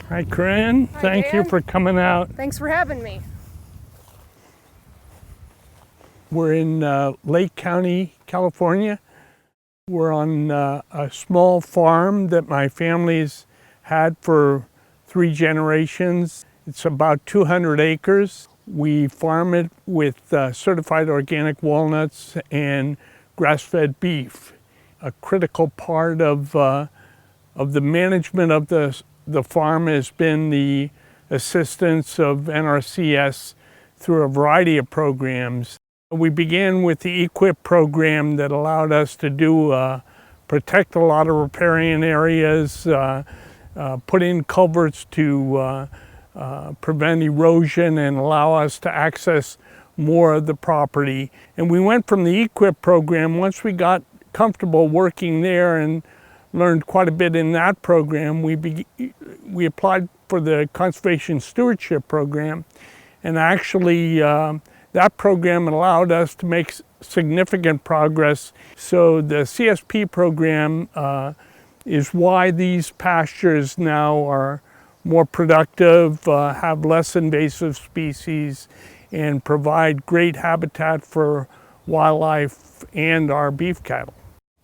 Hi, Korinn. Thank you for coming out. Thanks for having me. We're in Lake County, California. We're on a small farm that my family's had for 3 generations. It's about 200 acres. We farm it with certified organic walnuts and grass-fed beef. A critical part of the management of the farm has been the assistance of NRCS through a variety of programs. We began with the EQIP program that allowed us to protect a lot of riparian areas, put in culverts to prevent erosion and allow us to access more of the property. And we went from the EQIP program, once we got comfortable working there and learned quite a bit in that program, we applied for the Conservation Stewardship program, and actually that program allowed us to make significant progress. So the CSP program is why these pastures now are more productive, have less invasive species, and provide great habitat for wildlife and our beef cattle.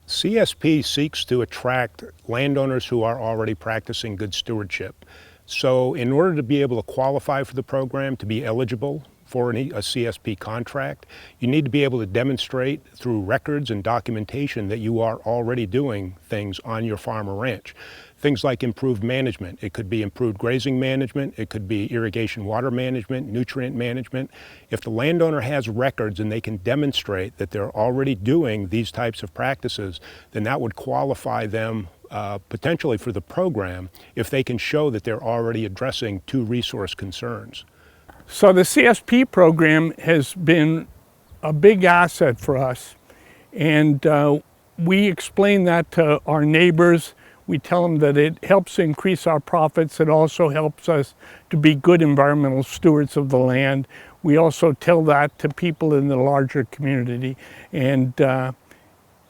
CSP seeks to attract landowners who are already practicing good stewardship. So in order to be able to qualify for the program, to be eligible for a CSP contract, you need to be able to demonstrate through records and documentation that you are already doing things on your farm or ranch. Things like improved management. It could be improved grazing management, it could be irrigation water management, nutrient management. If the landowner has records and they can demonstrate that they're already doing these types of practices, then that would qualify them potentially for the program if they can show that they're already addressing 2 resource concerns. So the CSP program has been a big asset for us, and we explain that to our neighbors. We tell them that it helps increase our profits. It also helps us to be good environmental stewards of the land. We also tell that to people in the larger community, and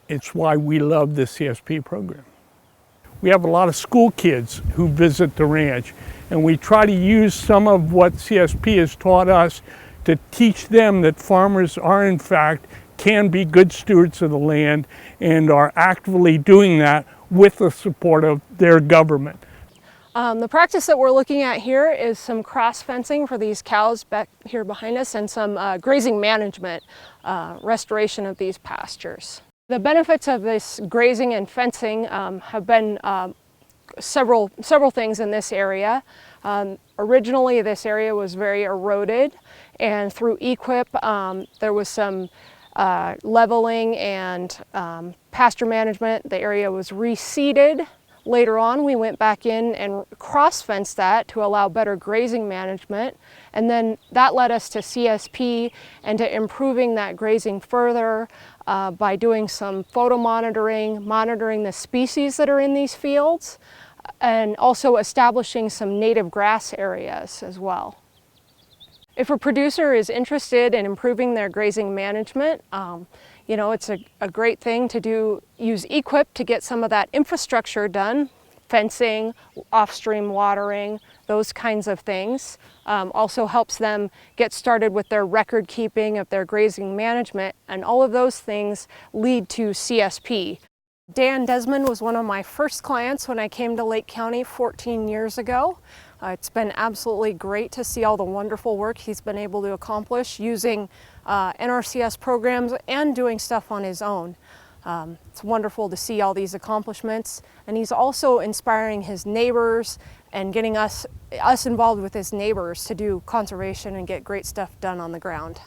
it's why we love the CSP program. We have a lot of school kids who visit the ranch, and we try to use some of what CSP has taught us to teach them that farmers are in fact can be good stewards of the land and are actively doing that with the support of their government. The practice that we're looking at here is some cross fencing for these cows back here behind us, and some grazing management, restoration of these pastures. The benefits of this grazing and fencing have been several things in this area. Originally this area was very eroded, and through EQIP there was some leveling and pasture management. The area was reseeded. Later on we went back in and cross-fenced that to allow better grazing management, and then that led us to CSP and to improving that grazing further by doing some photo monitoring, monitoring the species that are in these fields, and also establishing some native grass areas as well. If a producer is interested in improving their grazing management, you know, it's a great thing to use EQIP to get some of that infrastructure done, fencing, off-stream watering, those kinds of things. Also helps them get started with their record keeping of their grazing management, and all of those things lead to CSP. Desmond was one of my first clients when I came to Lake County 14 years ago. It's been absolutely great to see all the wonderful work he's been able to accomplish using NRCS programs and doing stuff on his own. It's wonderful to see all these accomplishments, and he's also inspiring his neighbors and getting us involved with his neighbors to do conservation and get great stuff done on the ground.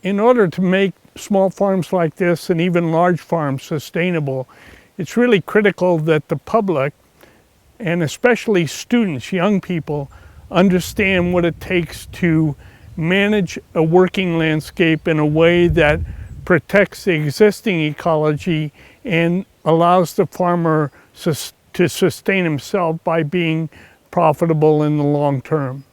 In order to make small farms like this and even large farms sustainable, it's really critical that the public, and especially students, young people, understand what it takes to manage a working landscape in a way that protects the existing ecology and allows the farmer to sustain himself by being profitable in the long term.